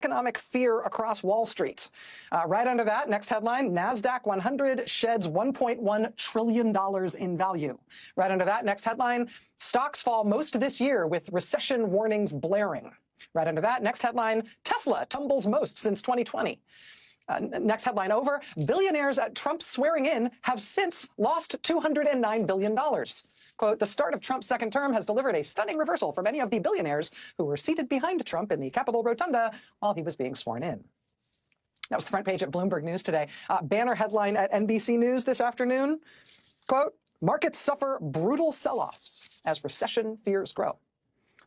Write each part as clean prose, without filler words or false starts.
economic fear across Wall Street. Right under that, next headline, NASDAQ 100 sheds $1.1 trillion in value. Right under that, next headline, stocks fall most this year with recession warnings blaring. Right under that, next headline, Tesla tumbles most since 2020. Next headline over, billionaires at Trump's swearing in have since lost $209 billion. Quote, the start of Trump's second term has delivered a stunning reversal for many of the billionaires who were seated behind Trump in the Capitol Rotunda while he was being sworn in. That was the front page at Bloomberg News today. Banner headline at NBC News this afternoon, quote, markets suffer brutal sell-offs as recession fears grow.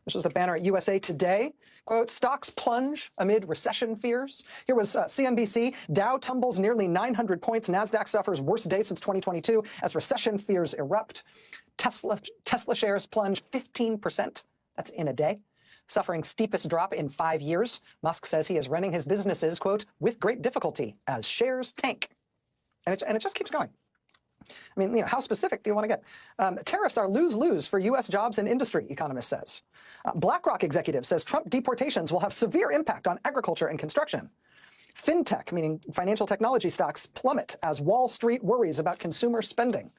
This was the banner at USA Today. Quote, stocks plunge amid recession fears. Here was CNBC. Dow tumbles nearly 900 points. NASDAQ suffers worst day since 2022 as recession fears erupt. Tesla shares plunge 15%. That's in a day, suffering steepest drop in 5 years. Musk says he is running his businesses, quote, with great difficulty as shares tank. And it just keeps going. I mean, how specific do you want to get? Tariffs are lose-lose for U.S. jobs and industry, economist says. BlackRock executive says Trump deportations will have severe impact on agriculture and construction. FinTech, meaning financial technology stocks, plummet as Wall Street worries about consumer spending.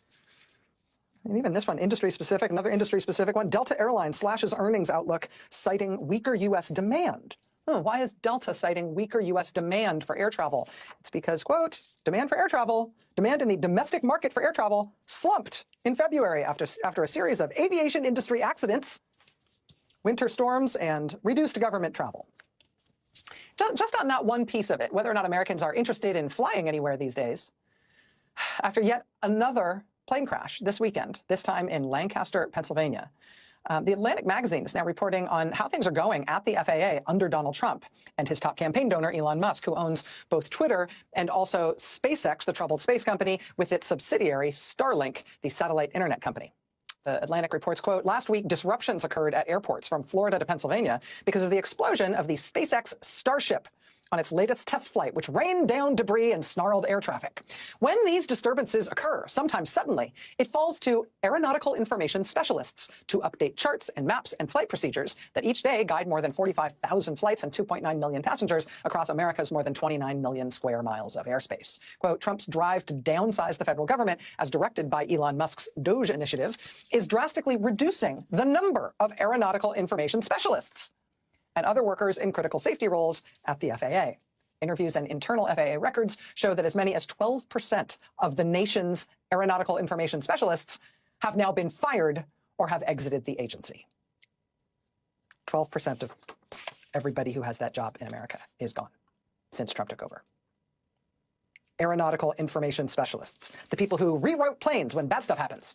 And even this one, industry-specific, another industry-specific one. Delta Airlines slashes earnings outlook, citing weaker U.S. demand. Why is Delta citing weaker U.S. demand for air travel? It's because, quote, demand in the domestic market for air travel slumped in February after a series of aviation industry accidents, winter storms, and reduced government travel. Just on that one piece of it, whether or not Americans are interested in flying anywhere these days, after yet another plane crash this weekend, this time in Lancaster, Pennsylvania. The Atlantic magazine is now reporting on how things are going at the FAA under Donald Trump and his top campaign donor, Elon Musk, who owns both Twitter and also SpaceX, the troubled space company, with its subsidiary Starlink, the satellite internet company. The Atlantic reports, quote, last week disruptions occurred at airports from Florida to Pennsylvania because of the explosion of the SpaceX Starship on its latest test flight, which rained down debris and snarled air traffic. When these disturbances occur, sometimes suddenly, it falls to aeronautical information specialists to update charts and maps and flight procedures that each day guide more than 45,000 flights and 2.9 million passengers across America's more than 29 million square miles of airspace. Quote, Trump's drive to downsize the federal government, as directed by Elon Musk's Doge initiative, is drastically reducing the number of aeronautical information specialists and other workers in critical safety roles at the FAA. Interviews and internal FAA records show that as many as 12% of the nation's aeronautical information specialists have now been fired or have exited the agency. 12% of everybody who has that job in America is gone since Trump took over. Aeronautical information specialists, the people who reroute planes when bad stuff happens.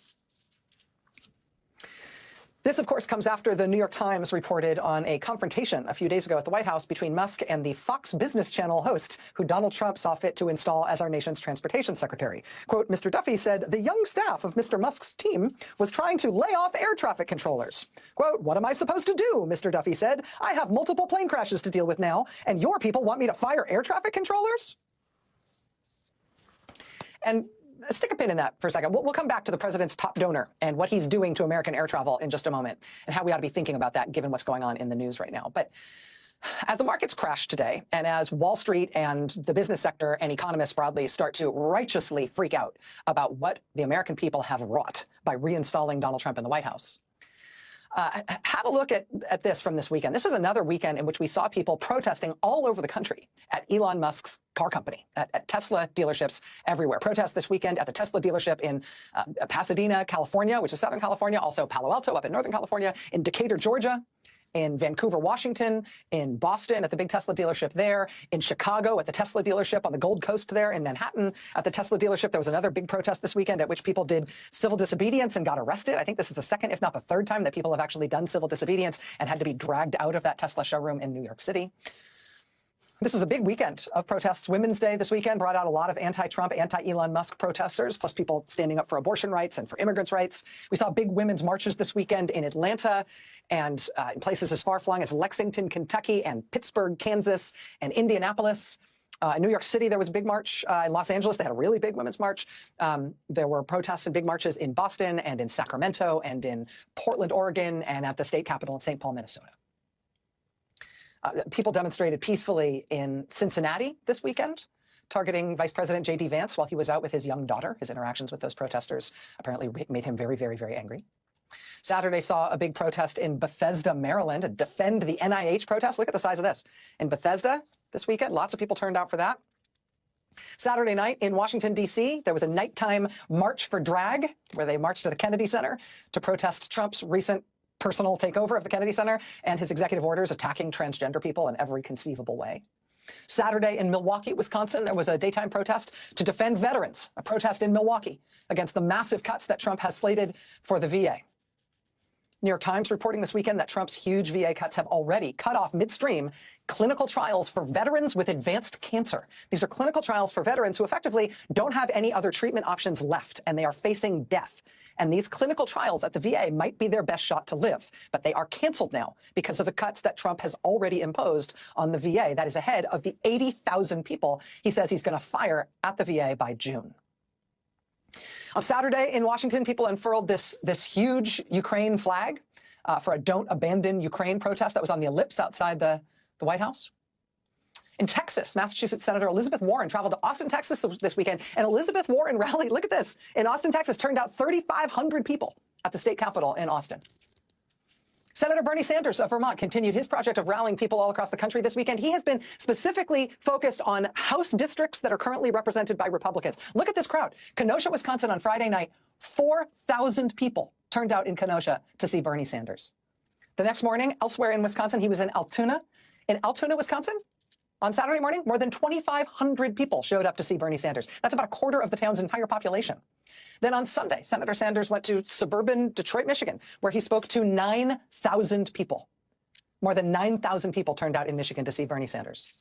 This, of course, comes after the New York Times reported on a confrontation a few days ago at the White House between Musk and the Fox Business Channel host, who Donald Trump saw fit to install as our nation's transportation secretary. Quote, Mr. Duffy said, the young staff of Mr. Musk's team was trying to lay off air traffic controllers. Quote, what am I supposed to do? Mr. Duffy said, I have multiple plane crashes to deal with now, and your people want me to fire air traffic controllers? And stick a pin in that for a second. We'll come back to the president's top donor and what he's doing to American air travel in just a moment, and how we ought to be thinking about that given what's going on in the news right now. But as the markets crash today, and as Wall Street and the business sector and economists broadly start to righteously freak out about what the American people have wrought by reinstalling Donald Trump in the White House, have a look at this from this weekend. This was another weekend in which we saw people protesting all over the country at Elon Musk's car company, at Tesla dealerships everywhere. Protests this weekend at the Tesla dealership in Pasadena, California, which is Southern California, also Palo Alto up in Northern California, in Decatur, Georgia, in Vancouver, Washington, in Boston at the big Tesla dealership there, in Chicago at the Tesla dealership on the Gold Coast there, in Manhattan at the Tesla dealership. There was another big protest this weekend at which people did civil disobedience and got arrested. I think this is the second, if not the third time, that people have actually done civil disobedience and had to be dragged out of that Tesla showroom in New York City. This was a big weekend of protests. Women's Day this weekend brought out a lot of anti-Trump, anti-Elon Musk protesters, plus people standing up for abortion rights and for immigrants' rights. We saw big women's marches this weekend in Atlanta and in places as far-flung as Lexington, Kentucky, and Pittsburgh, Kansas, and Indianapolis. In New York City, there was a big march. In Los Angeles, they had a really big women's march. There were protests and big marches in Boston and in Sacramento and in Portland, Oregon, and at the state capitol in St. Paul, Minnesota. People demonstrated peacefully in Cincinnati this weekend, targeting Vice President J.D. Vance while he was out with his young daughter. His interactions with those protesters apparently made him very, very, very angry. Saturday saw a big protest in Bethesda, Maryland, to defend the NIH protest. Look at the size of this. In Bethesda this weekend, lots of people turned out for that. Saturday night in Washington, D.C., there was a nighttime march for drag where they marched to the Kennedy Center to protest Trump's recent personal takeover of the Kennedy Center and his executive orders attacking transgender people in every conceivable way. Saturday in Milwaukee, Wisconsin, there was a daytime protest to defend veterans, a protest in Milwaukee against the massive cuts that Trump has slated for the VA. New York Times reporting this weekend that Trump's huge VA cuts have already cut off midstream clinical trials for veterans with advanced cancer. These are clinical trials for veterans who effectively don't have any other treatment options left, and they are facing death. And these clinical trials at the VA might be their best shot to live, but they are canceled now because of the cuts that Trump has already imposed on the VA. That is ahead of the 80,000 people he says he's going to fire at the VA by June. On Saturday in Washington, people unfurled this huge Ukraine flag for a Don't Abandon Ukraine protest that was on the ellipse outside the White House. In Texas, Massachusetts Senator Elizabeth Warren traveled to Austin, Texas this weekend, and Elizabeth Warren rallied, look at this, in Austin, Texas, turned out 3,500 people at the state capitol in Austin. Senator Bernie Sanders of Vermont continued his project of rallying people all across the country this weekend. He has been specifically focused on House districts that are currently represented by Republicans. Look at this crowd. Kenosha, Wisconsin on Friday night, 4,000 people turned out in Kenosha to see Bernie Sanders. The next morning, elsewhere in Wisconsin, he was in Altoona. In Altoona, Wisconsin, on Saturday morning, more than 2,500 people showed up to see Bernie Sanders. That's about a quarter of the town's entire population. Then on Sunday, Senator Sanders went to suburban Detroit, Michigan, where he spoke to 9,000 people. More than 9,000 people turned out in Michigan to see Bernie Sanders.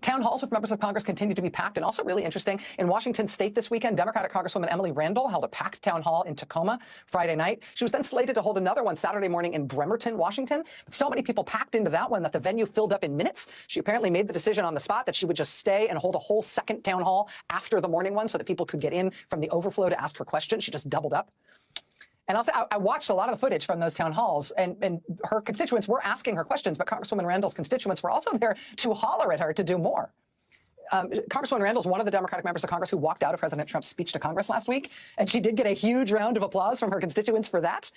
Town halls with members of Congress continue to be packed, and also really interesting, in Washington state this weekend, Democratic Congresswoman Emily Randall held a packed town hall in Tacoma Friday night. She was then slated to hold another one Saturday morning in Bremerton, Washington. But so many people packed into that one that the venue filled up in minutes. She apparently made the decision on the spot that she would just stay and hold a whole second town hall after the morning one so that people could get in from the overflow to ask her questions. She just doubled up. And I'll say, I watched a lot of the footage from those town halls, and her constituents were asking her questions, but Congresswoman Randall's constituents were also there to holler at her to do more. Congresswoman Randall is one of the Democratic members of Congress who walked out of President Trump's speech to Congress last week, and she did get a huge round of applause from her constituents for that.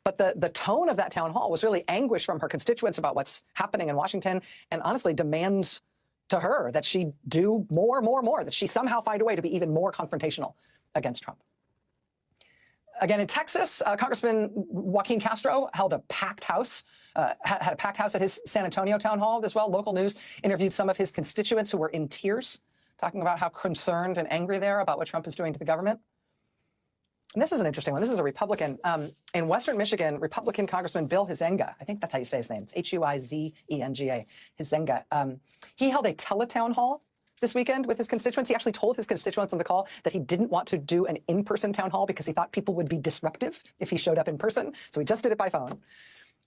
But the tone of that town hall was really anguish from her constituents about what's happening in Washington, and honestly demands to her that she do more, that she somehow find a way to be even more confrontational against Trump. Again, in Texas, Congressman Joaquin Castro held a packed house, had a packed house at his San Antonio town hall as well. Local news interviewed some of his constituents who were in tears, talking about how concerned and angry they are about what Trump is doing to the government. And this is an interesting one. This is a Republican. In Western Michigan, Republican Congressman Bill Huizenga, I think that's how you say his name. It's Huizenga, Huizenga. He held a teletown hall this weekend with his constituents. He actually told his constituents on the call that he didn't want to do an in-person town hall because he thought people would be disruptive if he showed up in person. So he just did it by phone.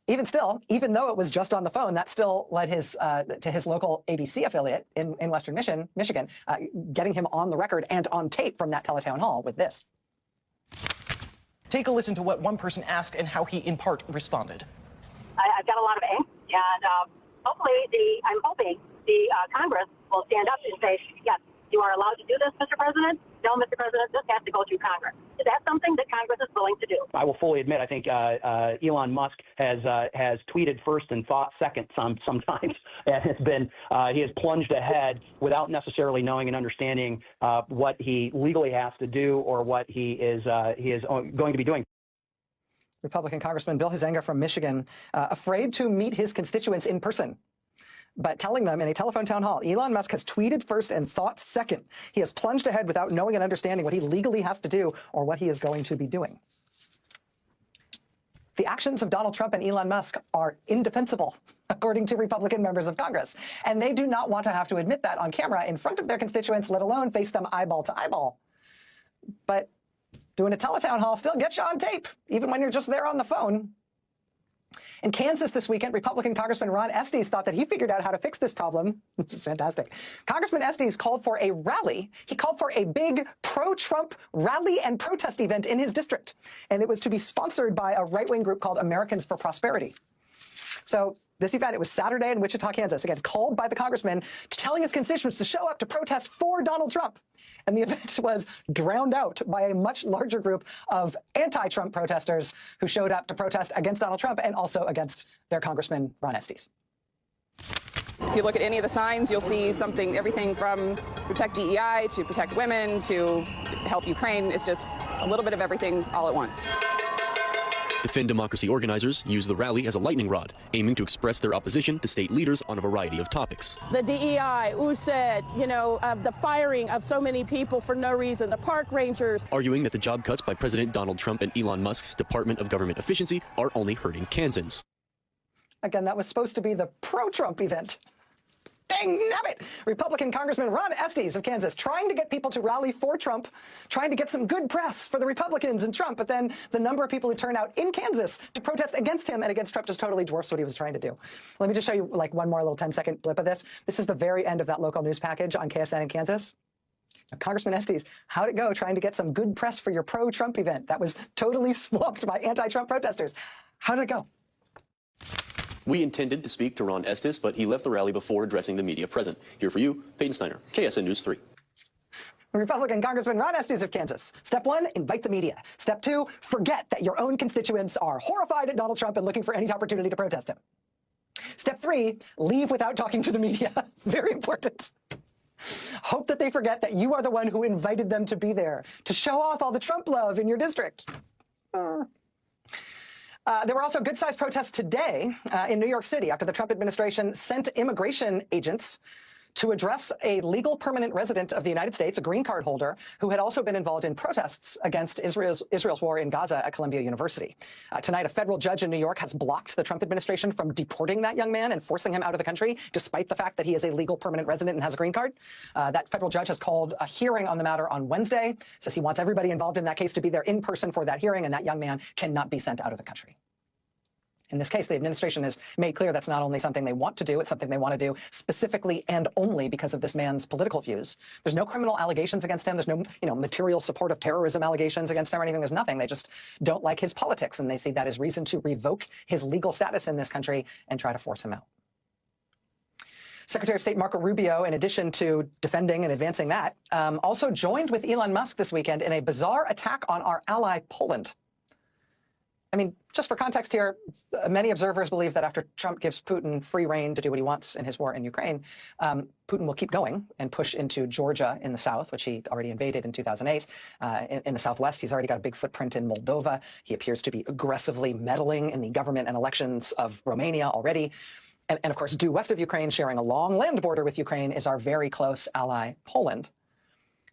Even still, even though it was just on the phone, that still led to his local ABC affiliate in Western Michigan, getting him on the record and on tape from that teletown hall with this. Take a listen to what one person asked and how he, in part, responded. I've got a lot of angst, and hopefully I'm hoping the Congress will stand up and say, yes, you are allowed to do this, Mr. President. No, Mr. President, this has to go through Congress. Is that something that Congress is willing to do? I will fully admit, I think Elon Musk has tweeted first and thought second sometimes, and he has plunged ahead without necessarily knowing and understanding what he legally has to do or what he is going to be doing. Republican Congressman Bill Huizenga from Michigan, afraid to meet his constituents in person, but telling them in a telephone town hall, Elon Musk has tweeted first and thought second. He has plunged ahead without knowing and understanding what he legally has to do or what he is going to be doing. The actions of Donald Trump and Elon Musk are indefensible, according to Republican members of Congress. And they do not want to have to admit that on camera in front of their constituents, let alone face them eyeball to eyeball. But doing a teletown hall still gets you on tape, even when you're just there on the phone. In Kansas this weekend, Republican Congressman Ron Estes thought that he figured out how to fix this problem. This is fantastic. Congressman Estes called for a rally. He called for a big pro-Trump rally and protest event in his district. And it was to be sponsored by a right-wing group called Americans for Prosperity. So this event, it was Saturday in Wichita, Kansas, again, called by the congressman telling his constituents to show up to protest for Donald Trump. And the event was drowned out by a much larger group of anti-Trump protesters who showed up to protest against Donald Trump and also against their Congressman Ron Estes. If you look at any of the signs, you'll see something, everything from protect DEI to protect women to help Ukraine. It's just a little bit of everything all at once. Defend Democracy organizers use the rally as a lightning rod, aiming to express their opposition to state leaders on a variety of topics. The DEI, USAID, the firing of so many people for no reason, the park rangers. Arguing that the job cuts by President Donald Trump and Elon Musk's Department of Government Efficiency are only hurting Kansans. Again, that was supposed to be the pro-Trump event. Dang nabbit! Republican Congressman Ron Estes of Kansas trying to get people to rally for Trump, trying to get some good press for the Republicans and Trump, but then the number of people who turned out in Kansas to protest against him and against Trump just totally dwarfs what he was trying to do. Let me just show you like one more little 10-second blip of this. This is the very end of that local news package on KSN in Kansas. Now, Congressman Estes, how'd it go trying to get some good press for your pro-Trump event that was totally swamped by anti-Trump protesters? How did it go? We intended to speak to Ron Estes, but he left the rally before addressing the media present. Here for you, Peyton Steiner, KSN News 3. Republican Congressman Ron Estes of Kansas. Step 1, invite the media. Step 2, forget that your own constituents are horrified at Donald Trump and looking for any opportunity to protest him. Step 3, leave without talking to the media. Very important. Hope that they forget that you are the one who invited them to be there, to show off all the Trump love in your district. There were also good-sized protests today in New York City after the Trump administration sent immigration agents to address a legal permanent resident of the United States, a green card holder, who had also been involved in protests against Israel's war in Gaza at Columbia University. Tonight, a federal judge in New York has blocked the Trump administration from deporting that young man and forcing him out of the country, despite the fact that he is a legal permanent resident and has a green card. That federal judge has called a hearing on the matter on Wednesday, says he wants everybody involved in that case to be there in person for that hearing, and that young man cannot be sent out of the country. In this case, the administration has made clear that's not only something they want to do, it's something they want to do specifically and only because of this man's political views. There's no criminal allegations against him. There's no, material support of terrorism allegations against him or anything. There's nothing. They just don't like his politics, and they see that as reason to revoke his legal status in this country and try to force him out. Secretary of State Marco Rubio, in addition to defending and advancing that, also joined with Elon Musk this weekend in a bizarre attack on our ally Poland. I mean, just for context here, many observers believe that after Trump gives Putin free rein to do what he wants in his war in Ukraine, Putin will keep going and push into Georgia in the south, which he already invaded in 2008. In the southwest, he's already got a big footprint in Moldova. He appears to be aggressively meddling in the government and elections of Romania already. And of course, due west of Ukraine, sharing a long land border with Ukraine, is our very close ally, Poland.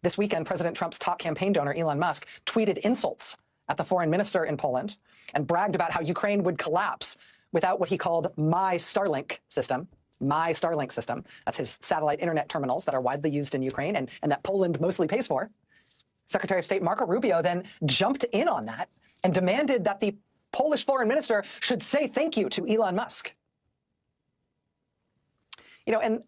This weekend, President Trump's top campaign donor, Elon Musk, tweeted insults at the foreign minister in Poland and bragged about how Ukraine would collapse without what he called my Starlink system. My Starlink system. That's his satellite internet terminals that are widely used in Ukraine and that Poland mostly pays for. Secretary of State Marco Rubio then jumped in on that and demanded that the Polish foreign minister should say thank you to Elon Musk. And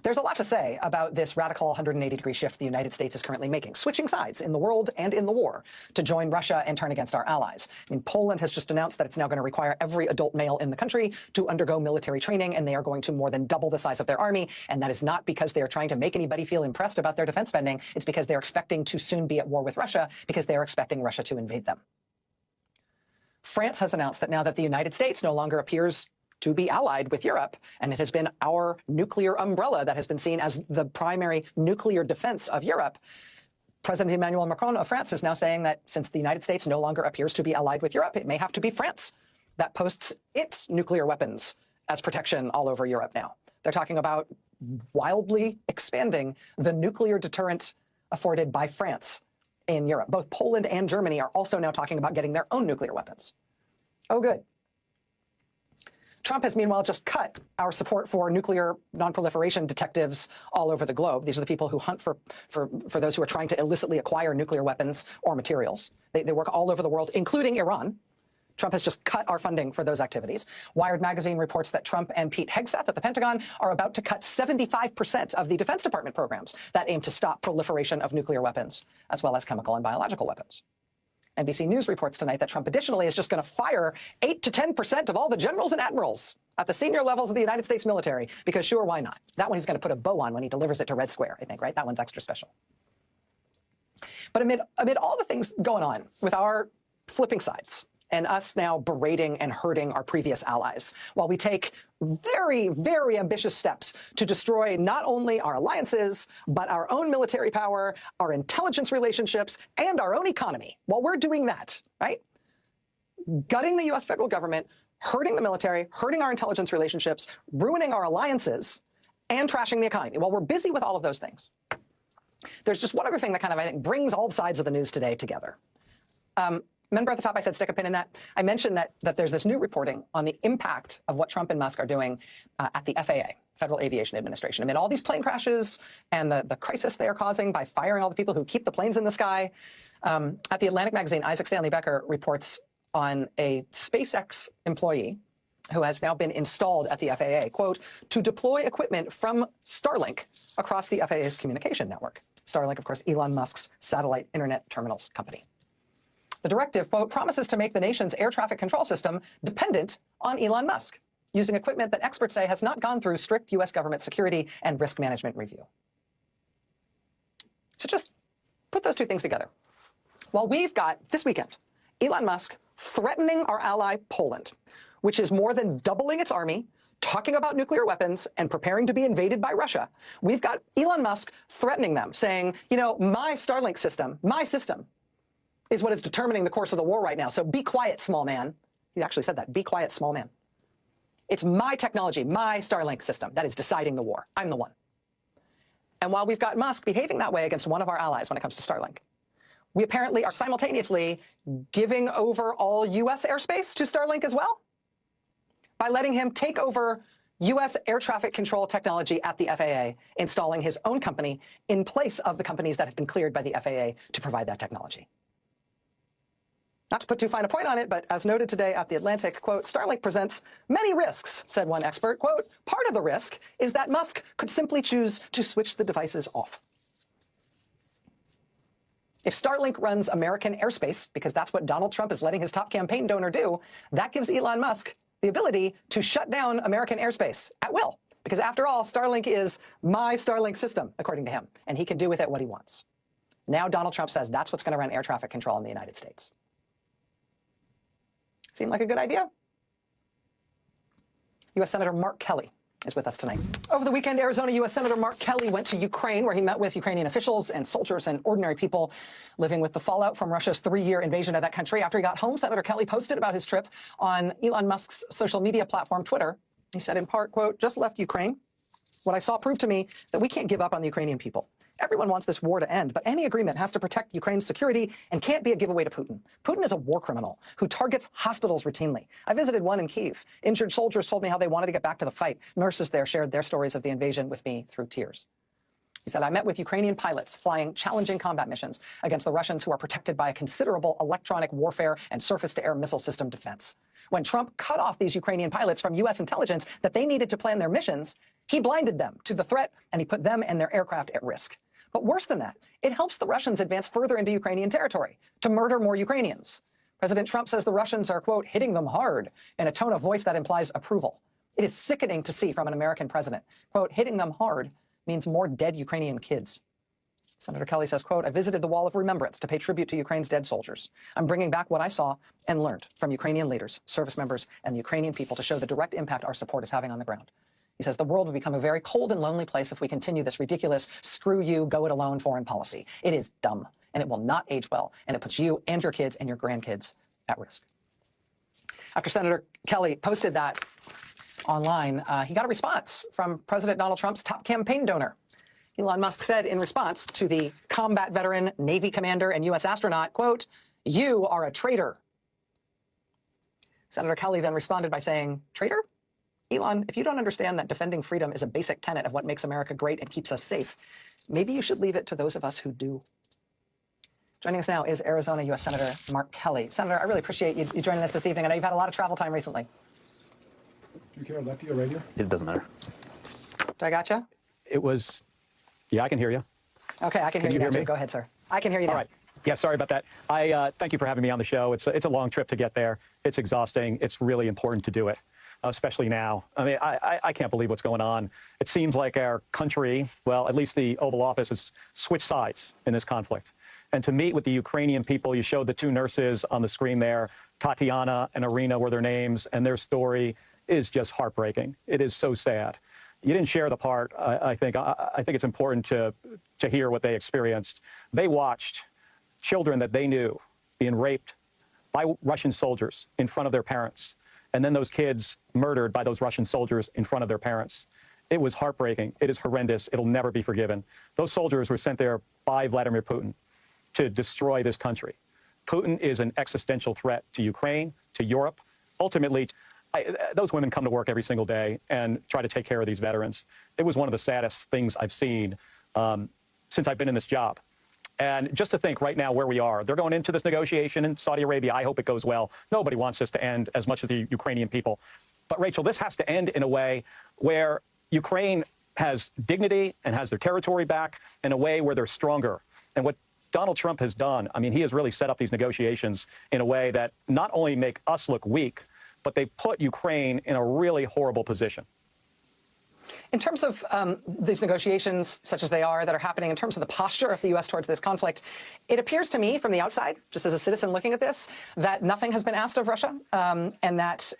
there's a lot to say about this radical 180-degree shift the United States is currently making, switching sides in the world and in the war to join Russia and turn against our allies. I mean, Poland has just announced that it's now going to require every adult male in the country to undergo military training, and they are going to more than double the size of their army. And that is not because they are trying to make anybody feel impressed about their defense spending. It's because they're expecting to soon be at war with Russia because they're expecting Russia to invade them. France has announced that now that the United States no longer appears to be allied with Europe, and it has been our nuclear umbrella that has been seen as the primary nuclear defense of Europe. President Emmanuel Macron of France is now saying that since the United States no longer appears to be allied with Europe, it may have to be France that posts its nuclear weapons as protection all over Europe now. They're talking about wildly expanding the nuclear deterrent afforded by France in Europe. Both Poland and Germany are also now talking about getting their own nuclear weapons. Oh, good. Trump has meanwhile just cut our support for nuclear nonproliferation detectives all over the globe. These are the people who hunt for those who are trying to illicitly acquire nuclear weapons or materials. They work all over the world, including Iran. Trump has just cut our funding for those activities. Wired magazine reports that Trump and Pete Hegseth at the Pentagon are about to cut 75% of the Defense Department programs that aim to stop proliferation of nuclear weapons, as well as chemical and biological weapons. NBC News reports tonight that Trump additionally is just going to fire 8 to 10% of all the generals and admirals at the senior levels of the United States military, because sure, why not? That one he's going to put a bow on when he delivers it to Red Square, I think, right? That one's extra special. But amid all the things going on with our flipping sides and us now berating and hurting our previous allies, while we take very, very ambitious steps to destroy not only our alliances, but our own military power, our intelligence relationships, and our own economy, while we're doing that, right? Gutting the U.S. federal government, hurting the military, hurting our intelligence relationships, ruining our alliances, and trashing the economy. While we're busy with all of those things, there's just one other thing that kind of, I think, brings all sides of the news today together. Remember at the top I said stick a pin in that? I mentioned that there's this new reporting on the impact of what Trump and Musk are doing at the FAA, Federal Aviation Administration. Amid all these plane crashes and the crisis they are causing by firing all the people who keep the planes in the sky. At the Atlantic magazine, Isaac Stanley Becker reports on a SpaceX employee who has now been installed at the FAA, quote, to deploy equipment from Starlink across the FAA's communication network. Starlink, of course, Elon Musk's satellite internet terminals company. The directive, quote, promises to make the nation's air traffic control system dependent on Elon Musk, using equipment that experts say has not gone through strict U.S. government security and risk management review. So just put those two things together. Well, we've got, this weekend, Elon Musk threatening our ally Poland, which is more than doubling its army, talking about nuclear weapons, and preparing to be invaded by Russia. We've got Elon Musk threatening them, saying, you know, my Starlink system, my system, is what is determining the course of the war right now. So be quiet, small man. He actually said that. Be quiet, small man. It's my technology, my Starlink system that is deciding the war. I'm the one. And while we've got Musk behaving that way against one of our allies when it comes to Starlink, we apparently are simultaneously giving over all U.S. airspace to Starlink as well by letting him take over U.S. air traffic control technology at the FAA, installing his own company in place of the companies that have been cleared by the FAA to provide that technology. Not to put too fine a point on it, but as noted today at The Atlantic, quote, Starlink presents many risks, said one expert. Quote, part of the risk is that Musk could simply choose to switch the devices off. If Starlink runs American airspace, because that's what Donald Trump is letting his top campaign donor do, that gives Elon Musk the ability to shut down American airspace at will. Because after all, Starlink is my Starlink system, according to him, and he can do with it what he wants. Now Donald Trump says that's what's going to run air traffic control in the United States. Seem like a good idea? U.S. Senator Mark Kelly is with us tonight. Over the weekend, Arizona U.S. Senator Mark Kelly went to Ukraine, where he met with Ukrainian officials and soldiers and ordinary people living with the fallout from Russia's 3-year invasion of that country. After he got home, Senator Kelly posted about his trip on Elon Musk's social media platform, Twitter. He said in part, quote, just left Ukraine. What I saw proved to me that we can't give up on the Ukrainian people. Everyone wants this war to end, but any agreement has to protect Ukraine's security and can't be a giveaway to Putin. Putin is a war criminal who targets hospitals routinely. I visited one in Kyiv. Injured soldiers told me how they wanted to get back to the fight. Nurses there shared their stories of the invasion with me through tears. He said, I met with Ukrainian pilots flying challenging combat missions against the Russians who are protected by a considerable electronic warfare and surface-to-air missile system defense. When Trump cut off these Ukrainian pilots from U.S. intelligence that they needed to plan their missions, he blinded them to the threat and he put them and their aircraft at risk. But worse than that, it helps the Russians advance further into Ukrainian territory to murder more Ukrainians. President Trump says the Russians are, quote, hitting them hard in a tone of voice that implies approval. It is sickening to see from an American president. Quote, hitting them hard means more dead Ukrainian kids. Senator Kelly says, quote, I visited the Wall of Remembrance to pay tribute to Ukraine's dead soldiers. I'm bringing back what I saw and learned from Ukrainian leaders, service members, and the Ukrainian people to show the direct impact our support is having on the ground. He says the world will become a very cold and lonely place if we continue this ridiculous, screw you, go it alone foreign policy. It is dumb, and it will not age well, and it puts you and your kids and your grandkids at risk. After Senator Kelly posted that online, he got a response from President Donald Trump's top campaign donor. Elon Musk said in response to the combat veteran, Navy commander, and U.S. astronaut, quote, you are a traitor. Senator Kelly then responded by saying, traitor? Elon, if you don't understand that defending freedom is a basic tenet of what makes America great and keeps us safe, maybe you should leave it to those of us who do. Joining us now is Arizona U.S. Senator Mark Kelly. Senator, I really appreciate you joining us this evening. I know you've had a lot of travel time recently. Do you care lefty or radio? It doesn't matter. Do I got you? It was, yeah, I can hear you. Okay, I can hear you now, too. Go ahead, sir. I can hear you now. All right. Yeah, sorry about that. Thank you for having me on the show. It's a long trip to get there. It's exhausting. It's really important to do it, especially now. I mean, I can't believe what's going on. It seems like our country, well, at least the Oval Office, has switched sides in this conflict. And to meet with the Ukrainian people, you showed the two nurses on the screen there, Tatiana and Irina were their names, and their story is just heartbreaking. It is so sad. You didn't share the part. I think it's important to hear what they experienced. They watched children that they knew being raped by Russian soldiers in front of their parents, and then those kids murdered by those Russian soldiers in front of their parents. It was heartbreaking. It is horrendous. It'll never be forgiven. Those soldiers were sent there by Vladimir Putin to destroy this country. Putin is an existential threat to Ukraine, to Europe. Ultimately, those women come to work every single day and try to take care of these veterans. It was one of the saddest things I've seen since I've been in this job. And just to think right now where we are, they're going into this negotiation in Saudi Arabia. I hope it goes well. Nobody wants this to end, as much as the Ukrainian people. But Rachel, this has to end in a way where Ukraine has dignity and has their territory back, in a way where they're stronger. And what Donald Trump has done, I mean, he has really set up these negotiations in a way that not only make us look weak, but they put Ukraine in a really horrible position. In terms of these negotiations, such as they are, that are happening, in terms of the posture of the U.S. towards this conflict, it appears to me from the outside, just as a citizen looking at this, that nothing has been asked of Russia, and that,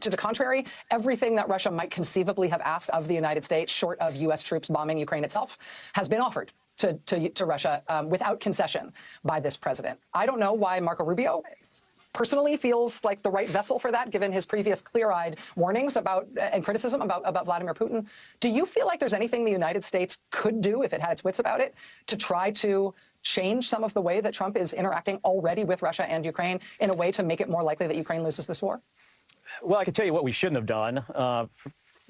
to the contrary, everything that Russia might conceivably have asked of the United States, short of U.S. troops bombing Ukraine itself, has been offered to Russia without concession by this president. I don't know why Marco Rubio personally feels like the right vessel for that, given his previous clear-eyed warnings about and criticism about Vladimir Putin. Do you feel like there's anything the United States could do, if it had its wits about it, to try to change some of the way that Trump is interacting already with Russia and Ukraine in a way to make it more likely that Ukraine loses this war? Well, I can tell you what we shouldn't have done.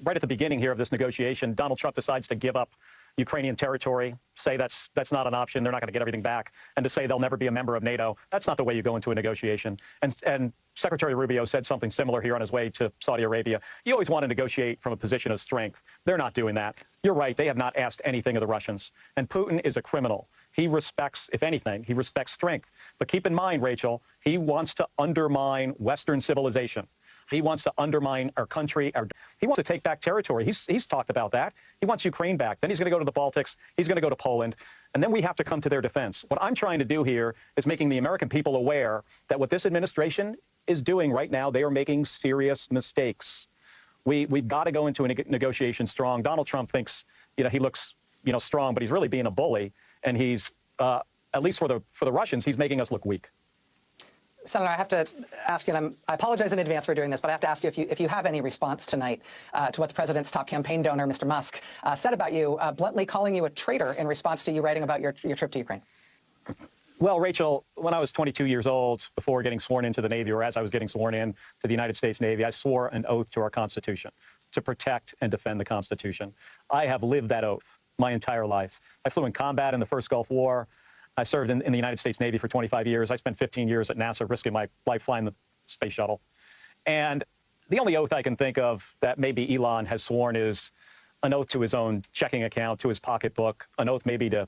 Right at the beginning here of this negotiation, Donald Trump decides to give up Ukrainian territory, say that's not an option, they're not going to get everything back, and to say they'll never be a member of NATO. That's not the way you go into a negotiation. And Secretary Rubio said something similar here on his way to Saudi Arabia. You always want to negotiate from a position of strength. They're not doing that. You're right, they have not asked anything of the Russians. And Putin is a criminal. He respects, if anything, he respects strength. But keep in mind, Rachel, he wants to undermine Western civilization. He wants to undermine our country. He wants to take back territory. He's talked about that. He wants Ukraine back. Then he's going to go to the Baltics. He's going to go to Poland. And then we have to come to their defense. What I'm trying to do here is making the American people aware that what this administration is doing right now, they are making serious mistakes. We've got to go into a negotiation strong. Donald Trump thinks, he looks, strong, but he's really being a bully. And he's, at least for the Russians, he's making us look weak. Senator, I have to ask you, and I apologize in advance for doing this, but I have to ask you if you have any response tonight to what the president's top campaign donor, Mr. Musk, said about you, bluntly calling you a traitor in response to you writing about your trip to Ukraine. Well, Rachel, when I was 22 years old, before getting sworn into the Navy, or as I was getting sworn in to the United States Navy, I swore an oath to our Constitution, to protect and defend the Constitution. I have lived that oath my entire life. I flew in combat in the first Gulf War. I served in the United States Navy for 25 years. I spent 15 years at NASA risking my life flying the space shuttle. And the only oath I can think of that maybe Elon has sworn is an oath to his own checking account, to his pocketbook, an oath maybe to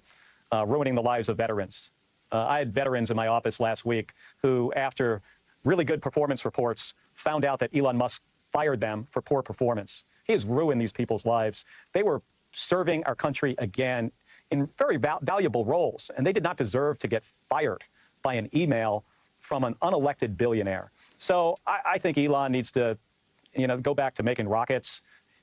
ruining the lives of veterans. I had veterans in my office last week who, after really good performance reports, found out that Elon Musk fired them for poor performance. He has ruined these people's lives. They were serving our country again in very valuable roles, and they did not deserve to get fired by an email from an unelected billionaire. So I think Elon needs to, go back to making rockets.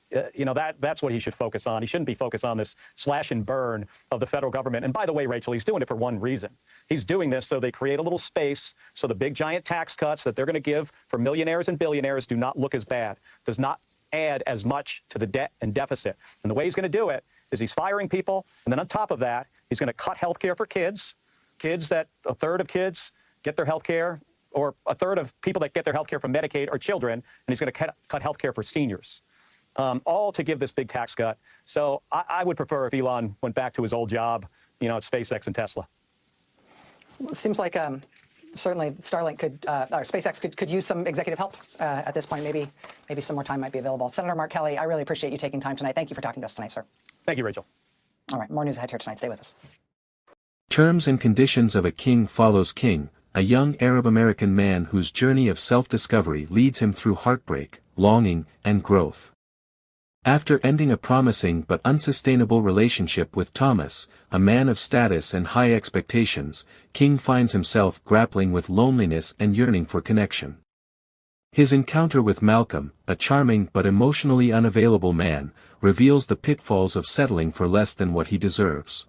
That's what he should focus on. He shouldn't be focused on this slash and burn of the federal government. And by the way, Rachel, he's doing it for one reason. He's doing this so they create a little space so the big giant tax cuts that they're going to give for millionaires and billionaires do not look as bad, does not add as much to the debt and deficit. And the way he's going to do it is he's firing people, and then on top of that, he's going to cut health care for kids that a third of kids get their health care, or a third of people that get their health care from Medicaid are children, and he's going to cut health care for seniors, all to give this big tax cut. So I would prefer if Elon went back to his old job, at SpaceX and Tesla. It seems like certainly Starlink could, or SpaceX could use some executive help at this point. Maybe some more time might be available. Senator Mark Kelly, I really appreciate you taking time tonight. Thank you for talking to us tonight, sir. Thank you, Rachel. All right, more news ahead here tonight. Stay with us. Terms and Conditions of a King follows King, a young Arab-American man whose journey of self-discovery leads him through heartbreak, longing, and growth. After ending a promising but unsustainable relationship with Thomas, a man of status and high expectations, King finds himself grappling with loneliness and yearning for connection. His encounter with Malcolm, a charming but emotionally unavailable man, reveals the pitfalls of settling for less than what he deserves.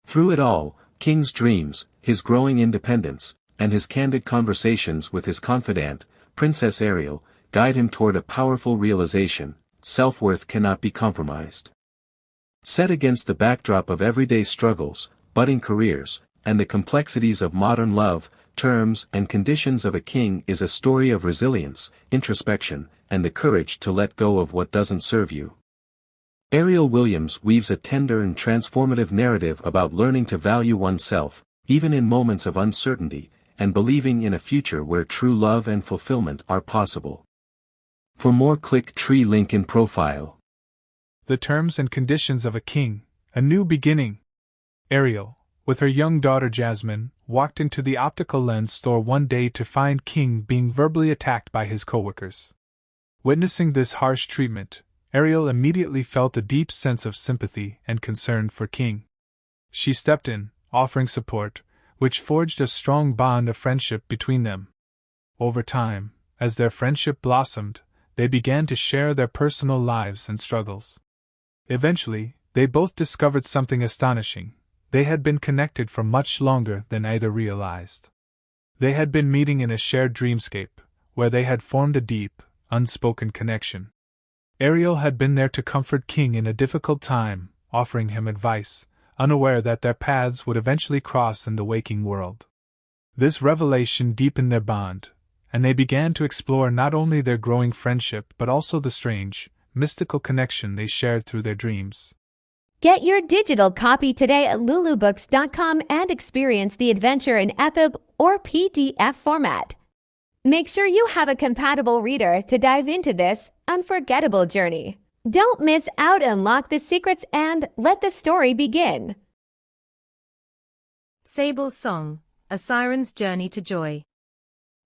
Through it all, King's dreams, his growing independence, and his candid conversations with his confidant, Princess Ariel, guide him toward a powerful realization: self-worth cannot be compromised. Set against the backdrop of everyday struggles, budding careers, and the complexities of modern love, Terms and Conditions of a King is a story of resilience, introspection, and the courage to let go of what doesn't serve you. Ariel Williams weaves a tender and transformative narrative about learning to value oneself, even in moments of uncertainty, and believing in a future where true love and fulfillment are possible. For more, click tree link in profile. The Terms and Conditions of a King, A New Beginning. Ariel, with her young daughter Jasmine, walked into the optical lens store one day to find King being verbally attacked by his coworkers. Witnessing this harsh treatment, Ariel immediately felt a deep sense of sympathy and concern for King. She stepped in, offering support, which forged a strong bond of friendship between them. Over time, as their friendship blossomed, they began to share their personal lives and struggles. Eventually, they both discovered something astonishing: they had been connected for much longer than either realized. They had been meeting in a shared dreamscape, where they had formed a deep, unspoken connection. Ariel had been there to comfort King in a difficult time, offering him advice, unaware that their paths would eventually cross in the waking world. This revelation deepened their bond, and they began to explore not only their growing friendship but also the strange, mystical connection they shared through their dreams. Get your digital copy today at lulubooks.com and experience the adventure in EPUB or PDF format. Make sure you have a compatible reader to dive into this unforgettable journey. Don't miss out, unlock the secrets, and let the story begin. Sable's Song, A Siren's Journey to Joy.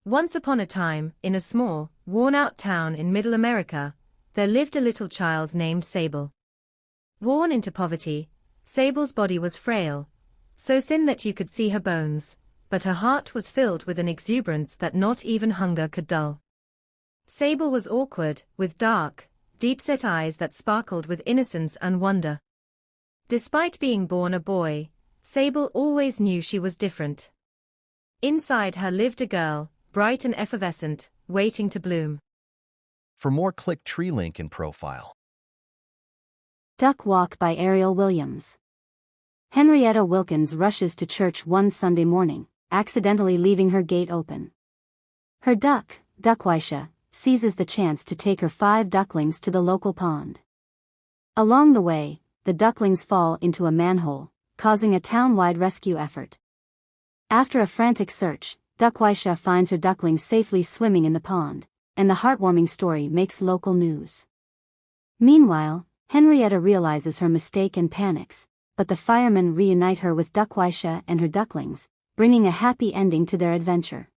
Once upon a time, in a small, worn-out town in Middle America, there lived a little child named Sable. Worn into poverty, Sable's body was frail, so thin that you could see her bones, but her heart was filled with an exuberance that not even hunger could dull. Sable was awkward, with dark, deep-set eyes that sparkled with innocence and wonder. Despite being born a boy, Sable always knew she was different. Inside her lived a girl, bright and effervescent, waiting to bloom. For more, click tree link in profile. Duck Walk by Ariel Williams. Henrietta Wilkins rushes to church one Sunday morning, accidentally leaving her gate open. Her duck, Duckwaisha, seizes the chance to take her 5 ducklings to the local pond. Along the way, the ducklings fall into a manhole, causing a town-wide rescue effort. After a frantic search, Duckwaisha finds her ducklings safely swimming in the pond, and the heartwarming story makes local news. Meanwhile, Henrietta realizes her mistake and panics, but the firemen reunite her with Duckwaisha and her ducklings, bringing a happy ending to their adventure.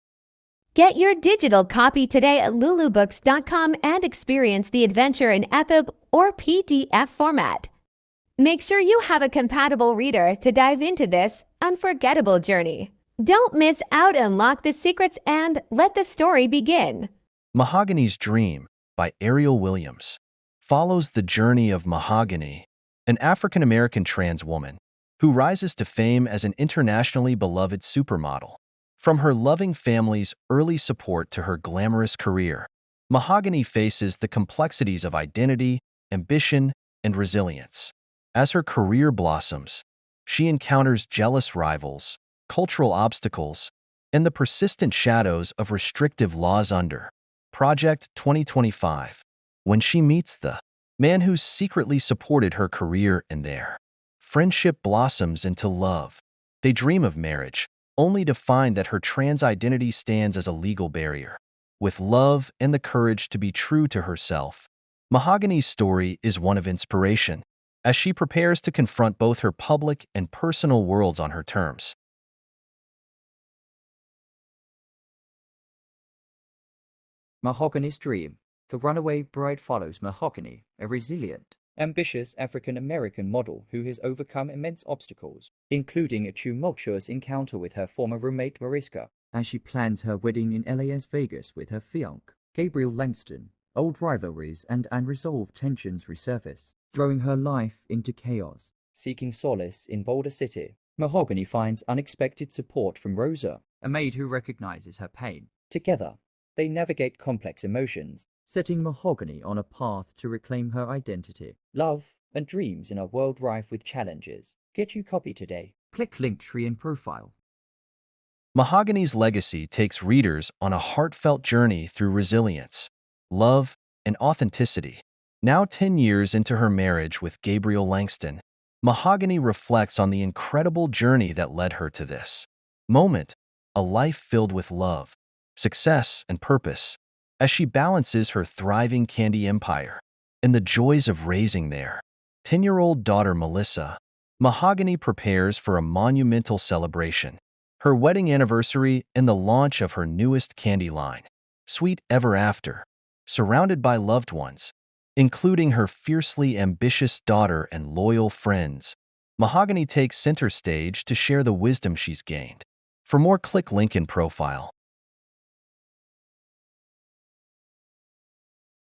Get your digital copy today at lulubooks.com and experience the adventure in EPUB or PDF format. Make sure you have a compatible reader to dive into this unforgettable journey. Don't miss out, unlock the secrets, and let the story begin. Mahogany's Dream by Ariel Williams follows the journey of Mahogany, an African-American trans woman who rises to fame as an internationally beloved supermodel. From her loving family's early support to her glamorous career, Mahogany faces the complexities of identity, ambition, and resilience. As her career blossoms, she encounters jealous rivals, cultural obstacles, and the persistent shadows of restrictive laws under Project 2025, when she meets the man who secretly supported her career, and their friendship blossoms into love. They dream of marriage, only to find that her trans identity stands as a legal barrier. With love and the courage to be true to herself, Mahogany's story is one of inspiration, as she prepares to confront both her public and personal worlds on her terms. Mahogany's dream. The runaway bride follows Mahogany, a resilient, ambitious African-American model who has overcome immense obstacles, including a tumultuous encounter with her former roommate Mariska, as she plans her wedding in LA's Vegas with her fiancé, Gabriel Langston. Old rivalries and unresolved tensions resurface, throwing her life into chaos. Seeking solace in Boulder City, Mahogany finds unexpected support from Rosa, a maid who recognizes her pain. Together, they navigate complex emotions, setting Mahogany on a path to reclaim her identity, love, and dreams in a world rife with challenges. Get your copy today. Click Linktree in profile. Mahogany's legacy takes readers on a heartfelt journey through resilience, love, and authenticity. Now 10 years into her marriage with Gabriel Langston, Mahogany reflects on the incredible journey that led her to this moment, a life filled with love, success, and purpose, as she balances her thriving candy empire and the joys of raising their 10-year-old daughter Melissa. Mahogany prepares for a monumental celebration, her wedding anniversary and the launch of her newest candy line, Sweet Ever After. Surrounded by loved ones, including her fiercely ambitious daughter and loyal friends, Mahogany takes center stage to share the wisdom she's gained. For more, click link in profile.